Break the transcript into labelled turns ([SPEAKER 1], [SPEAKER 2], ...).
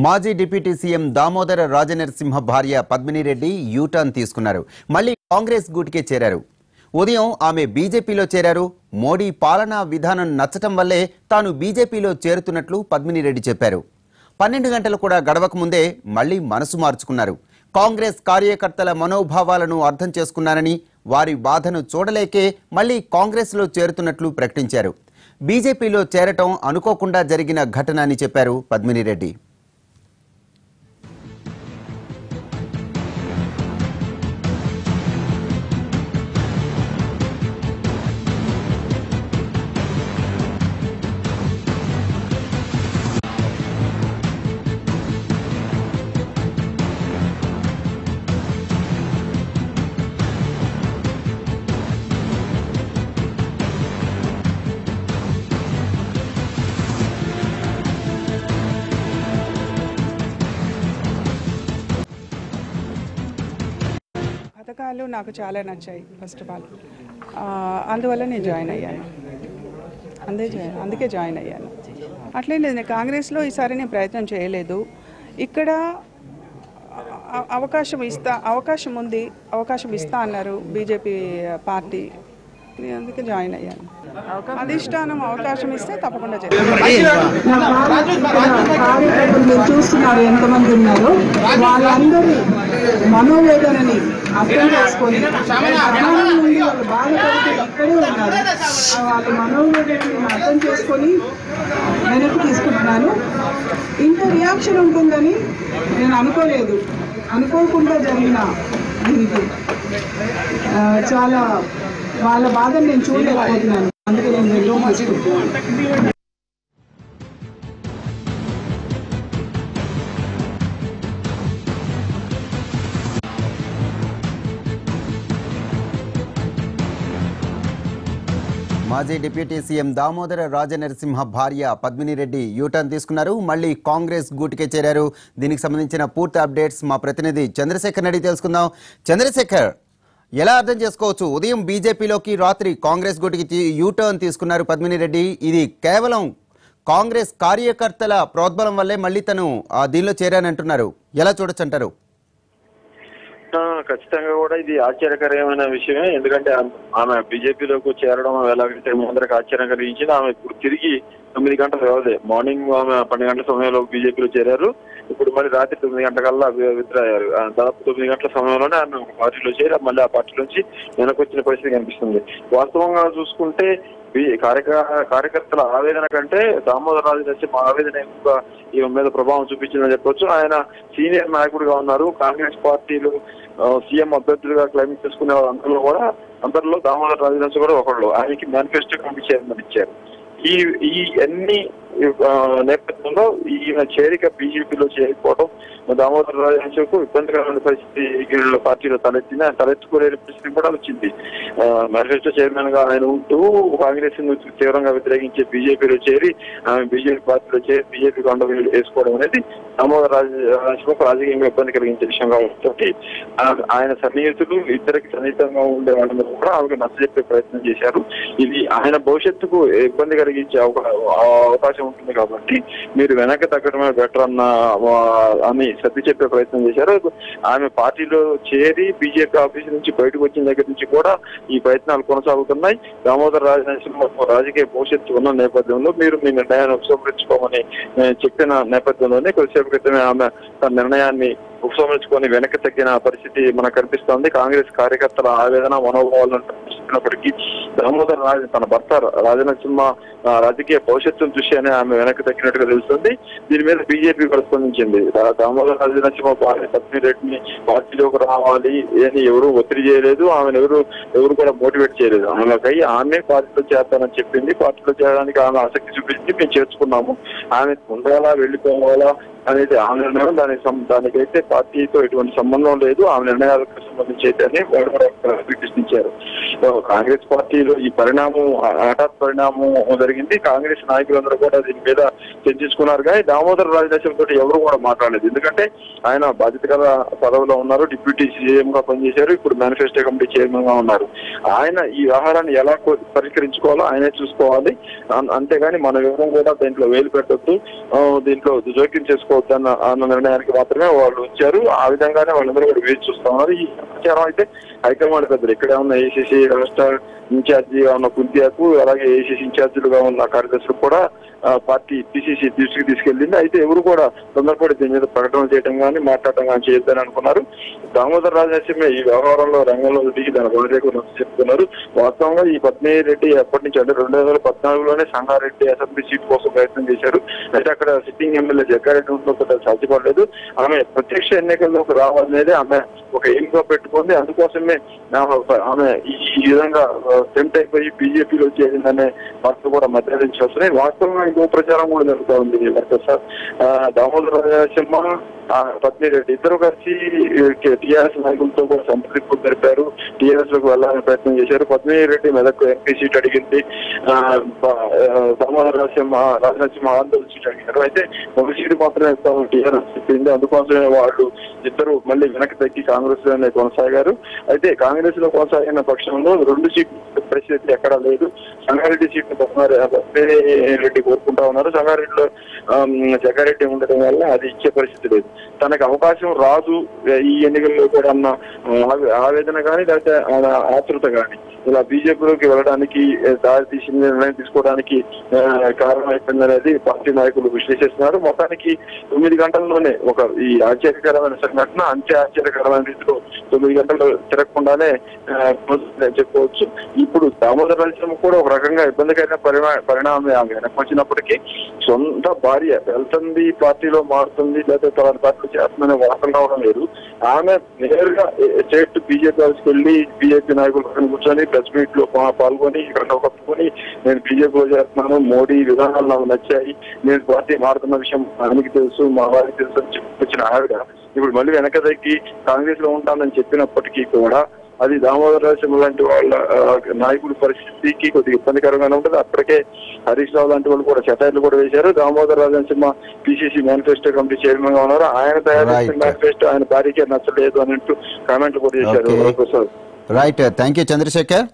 [SPEAKER 1] మాజీ deputy CM Damodara Rajanarasimha భార్య Padmini Reddy U turn తీసుకున్నారు. మళ్ళీ కాంగ్రెస్ గూటికే చేరారు. ఉదయం ఆమె బీజేపీలో చేరారు. మోడీ పాలనా విధానం నచ్చటం వల్లే తాను బీజేపీలో చేరుతున్నట్లు పద్మిని రెడ్డి చెప్పారు. 12 గంటలు కూడా గడవక ముందే మళ్ళీ మనసు మార్చుకున్నారు. కాంగ్రెస్ కార్యకర్తల మనోభావాలను అర్థం చేసుకున్నారని, వారి బాధను చూడలేకే మళ్ళీ కాంగ్రెస్లో చేరుతున్నట్లు ప్రకటించారు. బీజేపీలో చేరటం అనుకోకుండా జరిగిన ఘటన అని చెప్పారు పద్మిని రెడ్డి.
[SPEAKER 2] పథకాలు నాకు చాలా నచ్చాయి. ఫస్ట్ ఆఫ్ ఆల్ అందువల్ల నేను జాయిన్ అయ్యాను. అందుకే జాయిన్ అయ్యాను. అట్లే నేను కాంగ్రెస్లో ఈసారి నేను ప్రయత్నం చేయలేదు. ఇక్కడ అవకాశం ఉంది, అవకాశం ఇస్తా అన్నారు బీజేపీ పార్టీ. అందుకే జాయిన్ అయ్యాను. అధిష్టానం అవకాశం ఇస్తే తప్పకుండా
[SPEAKER 3] మీరు చూస్తున్నారు ఎంతమంది ఉన్నారో వాళ్ళందరి మనోవేదనని అర్థం చేసుకొని వాళ్ళు బాధపడుతూ ఇక్కడే ఉన్నారు. వాళ్ళ మనోవేదనని అర్థం చేసుకొని వెనక్కి తీసుకుంటున్నాను. ఇంత రియాక్షన్ ఉంటుందని నేను అనుకోలేదు. అనుకోకుండా జరిగిన ఇది చాలా వాళ్ళ బాధను నేను చూడలేకపోతున్నాను. అందుకే నేను వెళ్తూ తీసుకుంటున్నాను.
[SPEAKER 1] మాజీ డిప్యూటీ సీఎం దామోదర రాజనరసింహ భార్య పద్మిని రెడ్డి యూటర్న్ తీసుకున్నారు. మళ్ళీ కాంగ్రెస్ గూటికే చేరారు. దీనికి సంబంధించిన పూర్తి అప్డేట్స్ మా ప్రతినిధి చంద్రశేఖర్ రెడ్డి తెలుసుకుందాం. చంద్రశేఖర్, ఎలా అర్థం చేసుకోవచ్చు? ఉదయం బీజేపీలోకి, రాత్రి కాంగ్రెస్ గూటికి యూటర్న్ తీసుకున్నారు పద్మిని రెడ్డి. ఇది కేవలం కాంగ్రెస్ కార్యకర్తల ప్రోద్బలం వల్లే మళ్ళీ తను దీనిలో చేరానంటున్నారు. ఎలా చూడొచ్చు అంటారు?
[SPEAKER 4] ఖచ్చితంగా కూడా ఇది ఆశ్చర్యకరమైన విషయమే. ఎందుకంటే ఆమె బీజేపీలోకి చేరడం ఎలాగైతే అందరికి ఆశ్చర్యం కలిగించింది. ఆమె ఇప్పుడు తిరిగి 9 గంటల వ్యవధి, మార్నింగ్ ఆమె 12 గంటల సమయంలో బీజేపీలో చేరారు. ఇప్పుడు మళ్ళీ రాత్రి 9 గంటలకల్లా విత్డ్రా అయ్యారు. దాదాపు 9 గంటల సమయంలోనే ఆమె పార్టీలో చేరి మళ్ళీ ఆ పార్టీ నుంచి వెనక్కి వచ్చిన పరిస్థితి కనిపిస్తుంది. వాస్తవంగా చూసుకుంటే కార్యకర్తల ఆవేదన కంటే దామోదర రాజనరసింహ ఆవేదన ఎక్కువగా ఈమె మీద ప్రభావం చూపించిందని చెప్పొచ్చు. ఆయన సీనియర్ నాయకుడిగా ఉన్నారు. కాంగ్రెస్ పార్టీలు సీఎం అభ్యర్థులుగా క్లైమ్ చేసుకునే అందరిలో దామోదర రాజనరసింహ కూడా ఒకళ్ళు. ఆయనకి మేనిఫెస్టో కమిటీ చైర్మన్ ఇచ్చారు. ఈ అన్ని నేపథ్యంలో ఈయన చేరిక బీజేపీలో చేరిపోవడం దామోదర రాజనరసింహకు ఇబ్బందికరమైన పరిస్థితి పార్టీలో తలెత్తుకునే పరిస్థితి కూడా వచ్చింది. మేనిఫెస్టో చైర్మన్ గా ఆయన ఉంటూ కాంగ్రెస్ ను తీవ్రంగా వ్యతిరేకించే బీజేపీలో చేరి ఆమె బీజేపీ పార్టీలో చేరి బీజేపీ కొండ వేసుకోవడం అనేది దామోదర రాజనరసింహకు రాజకీయంగా ఇబ్బంది కలిగించే విషయం కాబట్టి ఆయన సన్నిహితులు ఇద్దరికి సన్నిహితంగా ఉండే వాళ్ళ మీద కూడా ఆమెకు నచ్చజెప్పే ప్రయత్నం చేశారు. ఇది ఆయన భవిష్యత్తుకు ఇబ్బంది కలిగించే అవకాశం ఉంటుంది కాబట్టి మీరు వెనక్కి తగ్గడమే బెటర్ అని సర్ది చెప్పే ప్రయత్నం చేశారు. ఆమె పార్టీలో చేరి బీజేపీ ఆఫీస్ నుంచి బయటకు వచ్చిన దగ్గర నుంచి కూడా ఈ ప్రయత్నాలు కొనసాగుతున్నాయి. దామోదర రాజనరసింహ రాజకీయ భవిష్యత్తు ఉన్న నేపథ్యంలో మీరు మీ నిర్ణయాన్ని ఉపసంహరించుకోమని చెప్పిన నేపథ్యంలోనే కొద్దిసేపు క్రితమే ఆమె తన నిర్ణయాన్ని ఉపసంహరించుకొని వెనక్కి తగ్గిన పరిస్థితి మనకు కనిపిస్తోంది. కాంగ్రెస్ కార్యకర్తల ఆవేదన మనోభావాలను ప్రశ్నిస్తున్నప్పటికీ దామోదర తన భర్త రాజనరసింహ రాజకీయ భవిష్యత్తును దృష్ట్యానే ఆమె వెనక్కి తగ్గినట్టుగా తెలుస్తుంది. దీని మీద బీజేపీ ప్రతిస్పందించింది. దామోదర రాజనరసింహ పద్మిని రెడ్డిని పార్టీలోకి రావాలి అని ఎవరు ఒత్తిడి చేయలేదు. ఆమెను ఎవరు కూడా మోటివేట్ చేయలేదు. ఆమె పార్టీలో చేస్తానని చెప్పింది. పార్టీలో చేరడానికి ఆమె ఆసక్తి చూపించి మేము చేర్చుకున్నాము. ఆమె ఉండాలా వెళ్ళిపోవాలా అనేది ఆమె నిర్ణయం. దానికైతే పార్టీతో ఎటువంటి సంబంధం లేదు, ఆమె నిర్ణయాలకు సంబంధించి అయితే అని వాళ్ళు కూడా ప్రకటించారు. కాంగ్రెస్ పార్టీలో ఈ పరిణామం హఠాత్ పరిణామం జరిగింది. కాంగ్రెస్ నాయకులందరూ కూడా దీని మీద చర్చించుకున్నారు, కానీ దామోదర రాజనరసింహ తోటి ఎవరు కూడా మాట్లాడలేదు. ఎందుకంటే ఆయన బాధ్యత గల పదవిలో ఉన్నారు, డిప్యూటీ సీఎం గా పనిచేశారు, ఇప్పుడు మేనిఫెస్టో కమిటీ చైర్మన్ గా ఉన్నారు. ఆయన ఈ వ్యవహారాన్ని ఎలా పరిష్కరించుకోవాలో ఆయనే చూసుకోవాలి, అంతేగాని మన వివరం కూడా దీంట్లో వేలు పెట్టొద్దు, దీంట్లో జోక్యం చేసుకోవద్దు అన్న నిర్ణయానికి మాత్రమే వాళ్ళు వచ్చారు. ఆ విధంగానే వాళ్ళందరూ కూడా వేచి చూస్తా ఉన్నారు. ఈ సమాచారం అయితే హైకమాండ్ పెద్దలు ఇక్కడే ఉన్న ఏసీసీ రాష్ట్ర ఇన్ఛార్జిగా ఉన్న కుంతియాకు, అలాగే ఏసీసీ ఇన్ఛార్జీలుగా ఉన్న కార్యదర్శులు కూడా పార్టీ పిసిసి దృష్టికి తీసుకెళ్లింది. అయితే ఎవరు కూడా తొందరపడి దీని మీద ప్రకటన చేయడం కానీ మాట్లాడటం కానీ చేయొద్దని అనుకున్నారు. దామోదర రాజనరసింహ ఈ వ్యవహారంలో రంగంలో దిగి దాని బాధ్యతలు చెప్తున్నారు. వాస్తవంగా ఈ పద్మిరెడ్డి ఎప్పటి నుంచి అంటే 2014లోనే సంగారెడ్డి అసెంబ్లీ సీట్ కోసం ప్రయత్నం చేశారు. అయితే అక్కడ సిట్టింగ్ ఎమ్మెల్యే జగ్గారెడ్డి ఉండడంతో సాధ్యపడలేదు. ఆమె ప్రత్యక్ష ఎన్నికల్లోకి రావాలనేది ఆమె ఒక ఎయిమ్ గా పెట్టుకుంది. అందుకోసమే ఆమె ఈ విధంగా టెంప్ట్ అయిపోయి బీజేపీలో చేరిందనే వార్తలు కూడా మధ్య నుంచి వస్తున్నాయి. వాస్తవంగా ఇంకో ప్రచారం కూడా జరుగుతూ ఉంది. సార్ దామోదర రాజనరసింహ, పద్మిరెడ్డి ఇద్దరు కలిసి టీఆర్ఎస్ నాయకులతో కూడా సంప్రదింపులు జరిపారు, టీఆర్ఎస్ లోకి వెళ్లాలని ప్రయత్నం చేశారు. పద్మిరెడ్డి మెదక్ ఎంపీ సీట్ అడిగింది, దామోదర రాజనరసింహ ఆందోళన సీట్ అడిగారు. అయితే ఒక సీటు మాత్రమే ఇస్తామని టీఆర్ఎస్ చెప్పింది. అందుకోసమే వాళ్ళు ఇద్దరు మళ్ళీ వెనక్కి తగ్గి కాంగ్రెస్ లోనే కొనసాగారు. అయితే కాంగ్రెస్ లో కొనసాగిన పక్షంలో 2 సీట్లు పరిస్థితి ఎక్కడా లేదు. సంగారెడ్డి సీట్ రెడ్డి కోరుకుంటా ఉన్నారు. సంగారెడ్డిలో జగ్గారెడ్డి ఉండడం వల్ల అది ఇచ్చే పరిస్థితి లేదు. తనకు అవకాశం రాదు ఈ ఎన్నికల్లో కూడా అన్న ఆవేదన కానీ, లేకపోతే ఆతృత కానీ ఇలా బీజేపీలోకి వెళ్ళడానికి దారి తీసి నిర్ణయం తీసుకోవడానికి కారణమైపోయిందనేది పార్టీ నాయకులు విశ్లేషిస్తున్నారు. మొత్తానికి 9 గంటల్లోనే ఈ ఆశ్చర్యకరమైన సంఘటన అంతే ఆశ్చర్యకరమైన రీతిలో 9 గంటలు తిరగకుండానే చెప్పుకోవచ్చు. ఇప్పుడు దామోదర రాజనరసింహ కూడా ఒక రకంగా ఇబ్బందికరమైన పరిణామం ఆమె వెనక్కి వచ్చినప్పటికీ సొంత భార్య వెళ్తుంది, పార్టీలో మారుతుంది, లేదా తన పార్టీలో చేస్తుందనే వార్తలు రావడం లేదు. ఆమె నేరుగా స్టేట్ బీజేపీ ఆఫీస్కి వెళ్ళి బీజేపీ నాయకులు కూర్చొని ప్రెస్ మీట్ లో పాల్గొని ఇక్కడ కప్పుకొని నేను బీజేపీలో చేస్తున్నాను, మోడీ విధానాలు నాకు నచ్చాయి, నేను పార్టీ మారుతున్న విషయం ఆయనకి తెలుసు, మా వారికి తెలుసు అని చెప్పొచ్చిన ఆవిడ ఇప్పుడు మళ్ళీ వెనక తగ్గి కాంగ్రెస్ లో ఉంటానని చెప్పినప్పటికీ కూడా అది దామోదర రాజనరసింహ లాంటి వాళ్ళ నాయకుడి పరిస్థితికి కొద్దిగా ఇబ్బందికరంగానే ఉంటుంది. అప్పటికే హరీష్ రావు లాంటి వాళ్ళు కూడా సెటైర్లు కూడా వేశారు. Damodara Rajanarasimha PCC manifesto committee chairman గా ఉన్నారు. ఆయన తయారు చేసిన మేనిఫెస్టో ఆయన భార్యకే నచ్చలేదు అన్నట్టు కామెంట్లు కూడా చేశారు.
[SPEAKER 1] Right, thank you Chandrasekhar.